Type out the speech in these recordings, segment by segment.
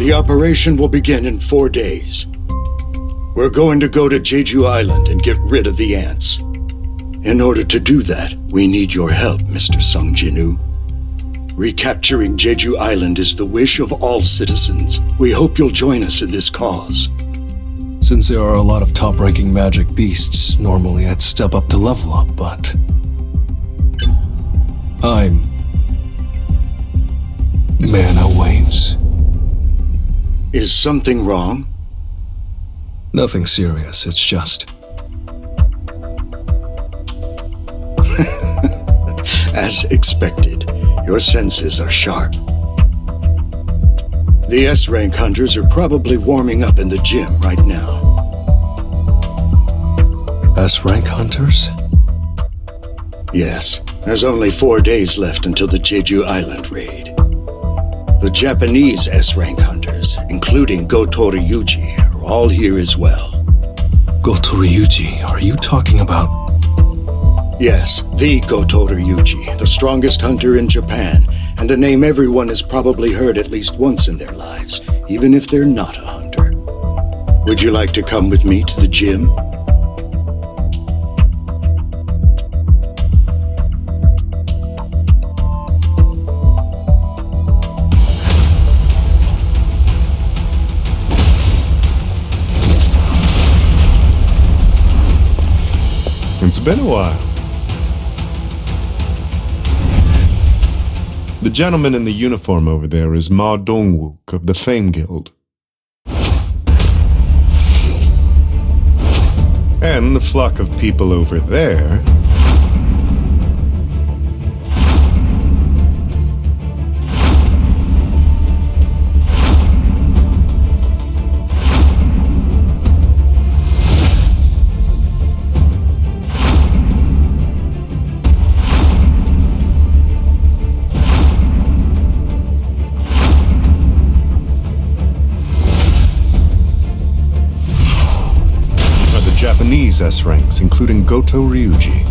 The operation will begin in 4 days. We're going to go to Jeju Island and get rid of the ants. In order to do that, we need your help, Mr. Sung Jinwoo. Recapturing Jeju Island is the wish of all citizens. We hope you'll join us in this cause. Since there are a lot of top-ranking magic beasts, normally I'd step up to level up, but... I'm... Mana Waves. Is something wrong? Nothing serious, it's just... As expected, your senses are sharp. The S-rank hunters are probably warming up in the gym right now. S-rank hunters? Yes, there's only 4 days left until the Jeju Island raid. The Japanese S-rank hunters, including Goto Ryuji, are all here as well. Goto Ryuji, are you talking about... Yes, the Goto Ryuji, the strongest hunter in Japan, and a name everyone has probably heard at least once in their lives, even if they're not a hunter. Would you like to come with me to the gym? It's been a while. The gentleman in the uniform over there is Ma Dongwook of the Fame Guild. And the flock of people over there... Japanese S-ranks, including Goto Ryuji.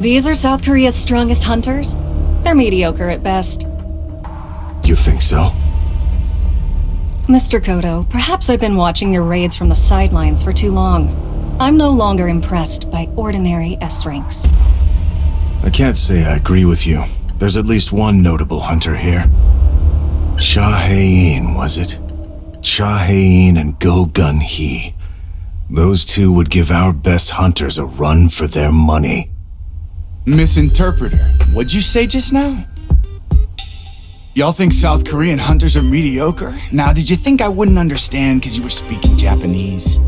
These are South Korea's strongest hunters? They're mediocre at best. You think so? Mr. Kodo, perhaps I've been watching your raids from the sidelines for too long. I'm no longer impressed by ordinary S-ranks. I can't say I agree with you. There's at least one notable hunter here. Cha Hae-in, was it? Cha Hae-in and Go Gun Hee. Those two would give our best hunters a run for their money. Misinterpreter, what'd you say just now? Y'all think South Korean hunters are mediocre? Now, did you think I wouldn't understand because you were speaking Japanese?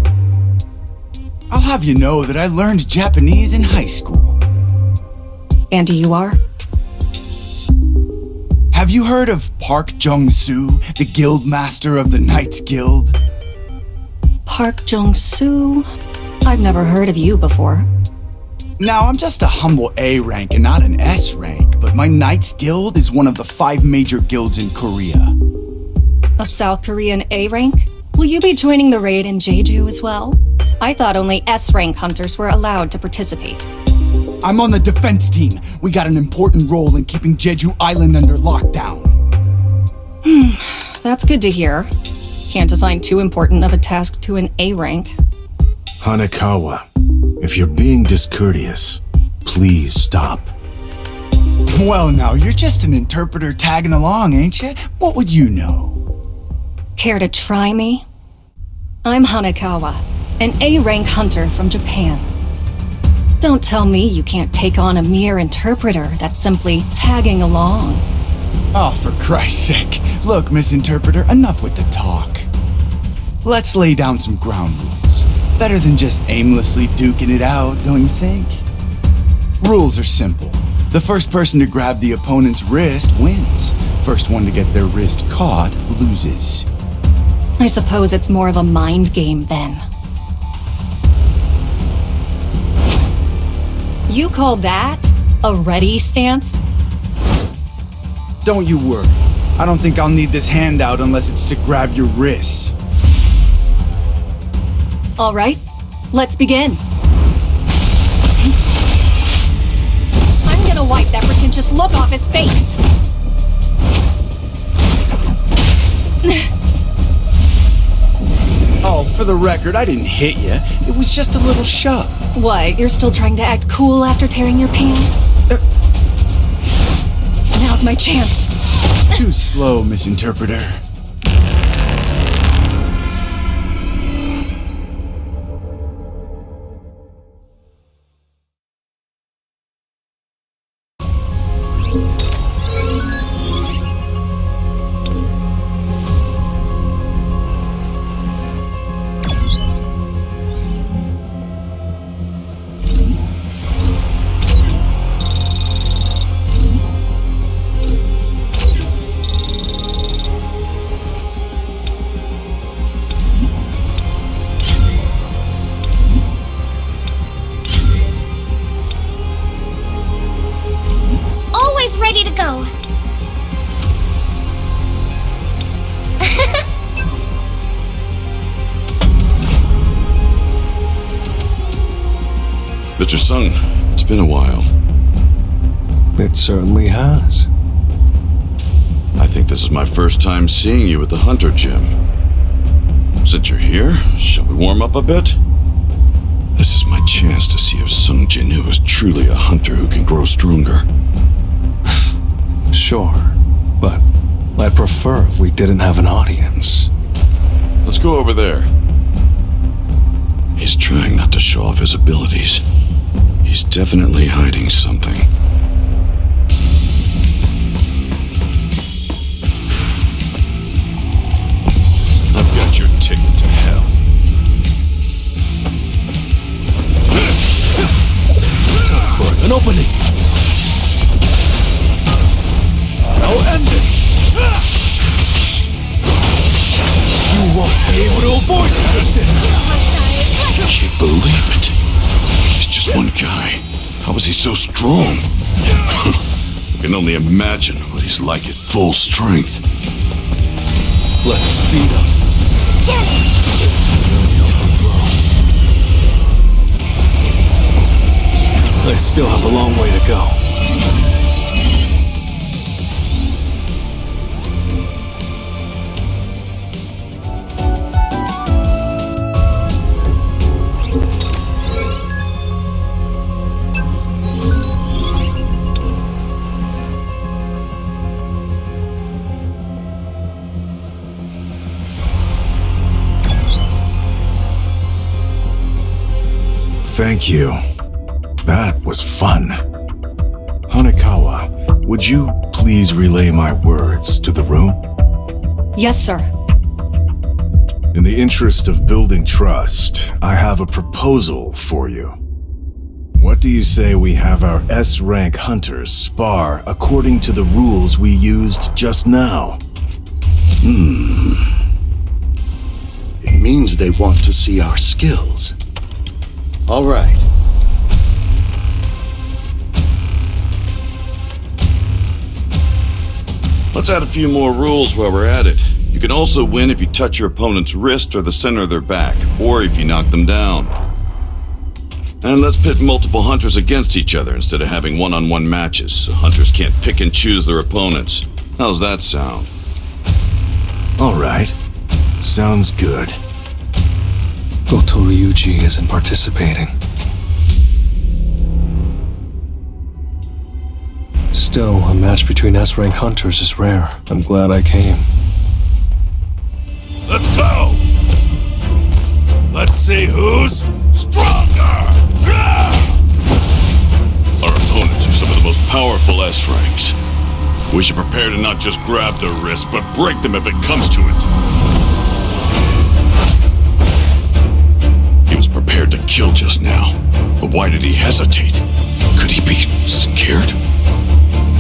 I'll have you know that I learned Japanese in high school. And you are? Have you heard of Park Jung-soo, the guild master of the Knights Guild? Park Jung-soo? I've never heard of you before. Now, I'm just a humble A rank and not an S rank, but my Knights Guild is one of the 5 major guilds in Korea. A South Korean A rank? Will you be joining the raid in Jeju as well? I thought only S-rank hunters were allowed to participate. I'm on the defense team. We got an important role in keeping Jeju Island under lockdown. That's good to hear. Can't assign too important of a task to an A rank. Hanekawa, if you're being discourteous, please stop. Well, now, you're just an interpreter tagging along, ain't you? What would you know? Care to try me? I'm Hanekawa, an A-rank hunter from Japan. Don't tell me you can't take on a mere interpreter that's simply tagging along. Oh, for Christ's sake. Look, Misinterpreter, enough with the talk. Let's lay down some ground rules. Better than just aimlessly duking it out, don't you think? Rules are simple. The first person to grab the opponent's wrist wins. First one to get their wrist caught loses. I suppose it's more of a mind game then. You call that a ready stance? Don't you worry. I don't think I'll need this handout unless it's to grab your wrists. All right, let's begin. I'm gonna wipe that pretentious look off his face. Oh, for the record, I didn't hit you. It was just a little shove. What, you're still trying to act cool after tearing your pants? Now's my chance. Too slow, misinterpreter. Always ready to go. Mr. Sung, it's been a while. It certainly has. I think this is my first time seeing you at the Hunter Gym. Since you're here, shall we warm up a bit? This is my chance to see if Sung Jinwoo is truly a hunter who can grow stronger. Sure, but I'd prefer if we didn't have an audience. Let's go over there. He's trying not to show off his abilities. He's definitely hiding something. I've got your ticket to hell. Time for an opening. I'll end this. You won't be able to avoid I can't believe it. He's just one guy. How is he so strong? I can only imagine what he's like at full strength. Let's speed up. I still have a long way to go. Thank you. That was fun. Hanekawa, would you please relay my words to the room? Yes, sir. In the interest of building trust, I have a proposal for you. What do you say we have our S-rank hunters spar according to the rules we used just now? It means they want to see our skills. All right. Let's add a few more rules while we're at it. You can also win if you touch your opponent's wrist or the center of their back, or if you knock them down. And let's pit multiple hunters against each other instead of having one-on-one matches, so hunters can't pick and choose their opponents. How's that sound? All right. Sounds good. Goto Ryuji isn't participating. Still, a match between S-rank hunters is rare. I'm glad I came. Let's go! Let's see who's stronger! Our opponents are some of the most powerful S-ranks. We should prepare to not just grab their wrists, but break them if it comes to it. He was prepared to kill just now, but why did he hesitate? Could he be scared?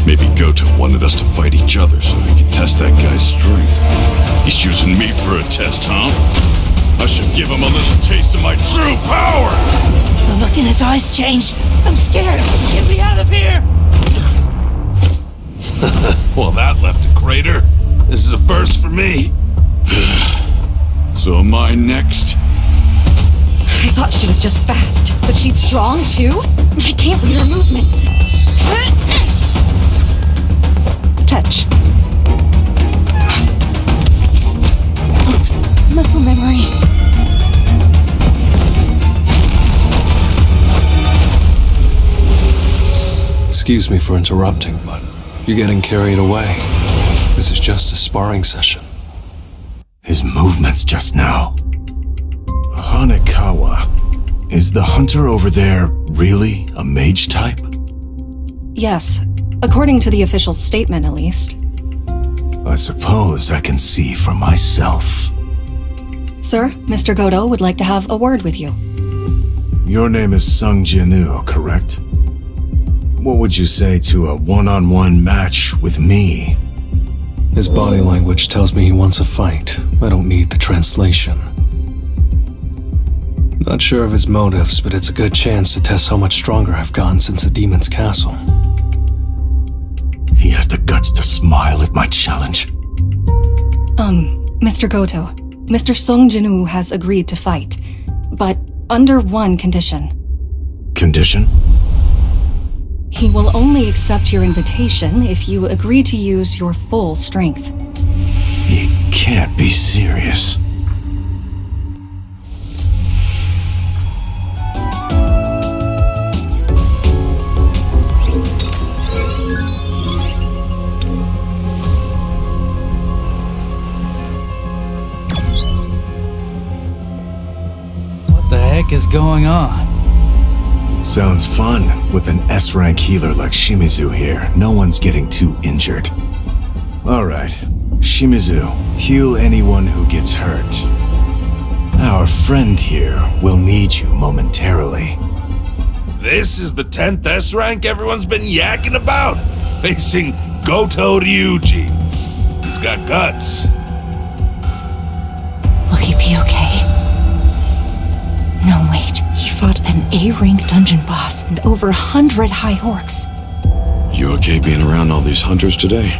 Maybe Goto wanted us to fight each other so he could test that guy's strength. He's using me for a test, huh? I should give him a little taste of my true power! The look in his eyes changed. I'm scared. Get me out of here! Well, that left a crater. This is a first for me. So am I next? I thought she was just fast, but she's strong too? I can't read her movements. Touch. Oops, muscle memory. Excuse me for interrupting, but you're getting carried away. This is just a sparring session. His movements just now. Hanekawa. Is the hunter over there really a mage type? Yes, according to the official statement at least. I suppose I can see for myself. Sir, Mr. Goto would like to have a word with you. Your name is Sung Jinwoo, correct? What would you say to a one-on-one match with me? His body language tells me he wants a fight. I don't need the translation. Not sure of his motives, but it's a good chance to test how much stronger I've gotten since the demon's castle. He has the guts to smile at my challenge. Mr. Goto, Mr. Sung Jinwoo has agreed to fight, but under one condition. Condition? He will only accept your invitation if you agree to use your full strength. He can't be serious. What the heck is going on? Sounds fun. With an S-rank healer like Shimizu here, no one's getting too injured. Alright, Shimizu, heal anyone who gets hurt. Our friend here will need you momentarily. This is the 10th S rank everyone's been yakking about, facing Goto Ryuji. He's got guts. Will he be okay? No, wait. He fought an A-rank dungeon boss and over 100 high orcs. You okay being around all these hunters today?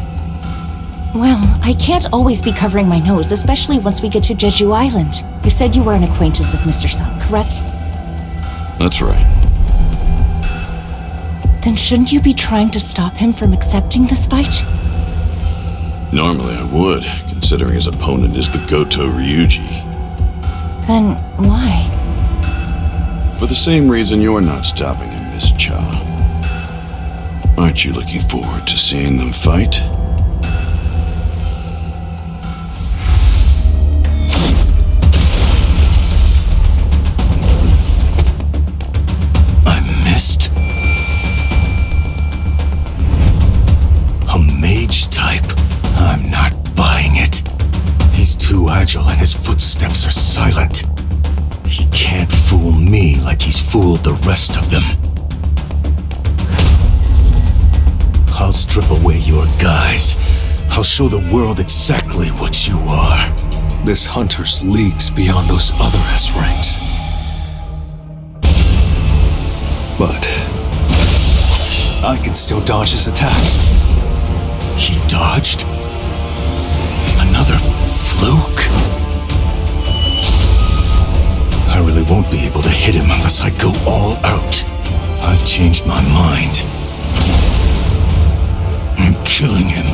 Well, I can't always be covering my nose, especially once we get to Jeju Island. You said you were an acquaintance of Mr. Sung, correct? That's right. Then shouldn't you be trying to stop him from accepting this fight? Normally I would, considering his opponent is the Goto Ryuji. Then why? For the same reason you're not stopping him, Miss Cha. Aren't you looking forward to seeing them fight? I missed. A mage type? I'm not buying it. He's too agile and his footsteps are silent. He can't fool me like he's fooled the rest of them. I'll strip away your guise. I'll show the world exactly what you are. This hunter's leagues beyond those other S ranks. But I can still dodge his attacks. He dodged? Another fluke? I really won't be able to hit him unless I go all out. I've changed my mind. I'm killing him.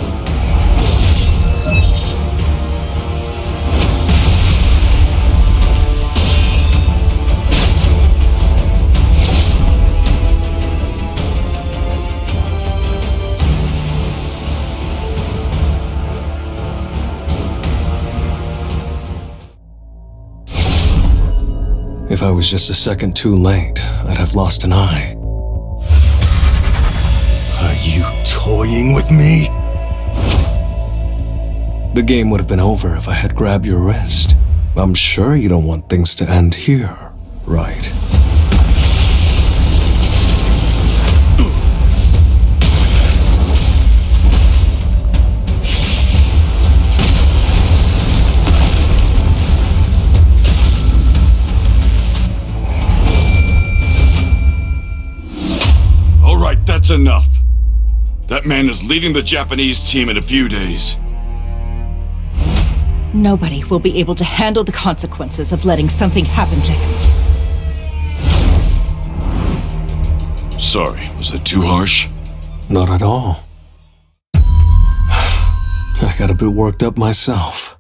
If I was just a second too late, I'd have lost an eye. Are you toying with me? The game would have been over if I had grabbed your wrist. I'm sure you don't want things to end here, right? That's enough. That man is leading the Japanese team in a few days. Nobody will be able to handle the consequences of letting something happen to him. Sorry, was that too harsh? Not at all. I got a bit worked up myself.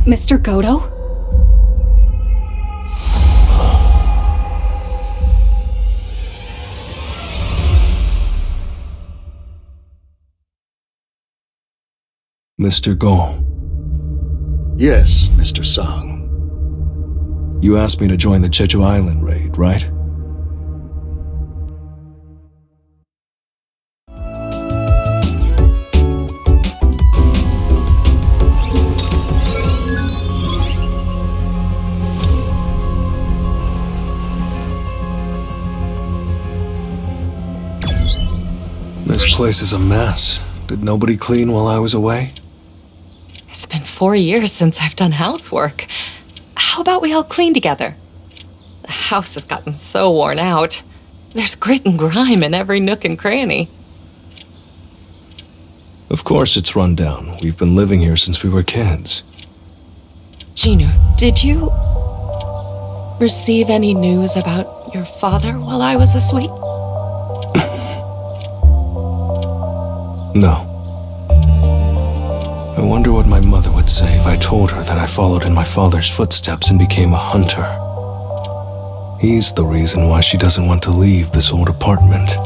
Mr. Goto? Mr. Go, Yes, Mr. Sung. you asked me to join the Jeju Island raid, right? This place is a mess. Did nobody clean while I was away? It's been 4 years since I've done housework. How about we all clean together? The house has gotten so worn out. There's grit and grime in every nook and cranny. Of course it's run down. We've been living here since we were kids. Jinwoo, did you receive any news about your father while I was asleep? No. I wonder what my mother would say if I told her that I followed in my father's footsteps and became a hunter. He's the reason why she doesn't want to leave this old apartment.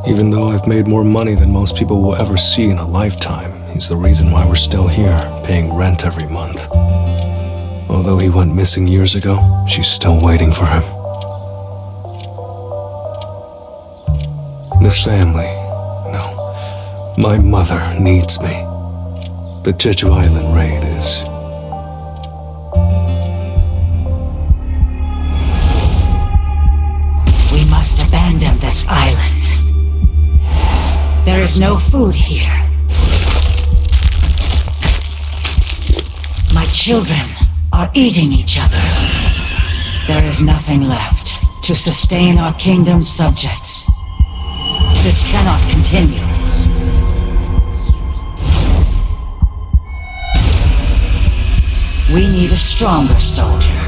Even though I've made more money than most people will ever see in a lifetime, he's the reason why we're still here, paying rent every month. Although he went missing years ago, she's still waiting for him. This family, no, my mother needs me. The Jeju Island raid is... We must abandon this island. There is no food here. My children are eating each other. There is nothing left to sustain our kingdom's subjects. This cannot continue. We need a stronger soldier.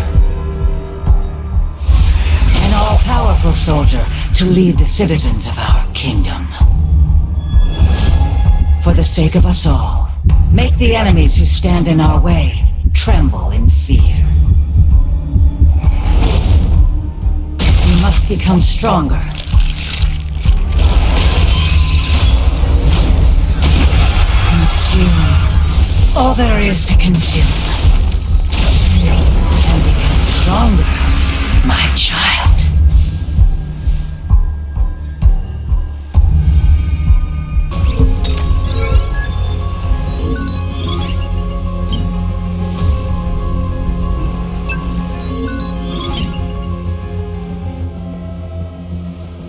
An all-powerful soldier to lead the citizens of our kingdom. For the sake of us all, make the enemies who stand in our way tremble in fear. We must become stronger. Consume all there is to consume. And become stronger, my child.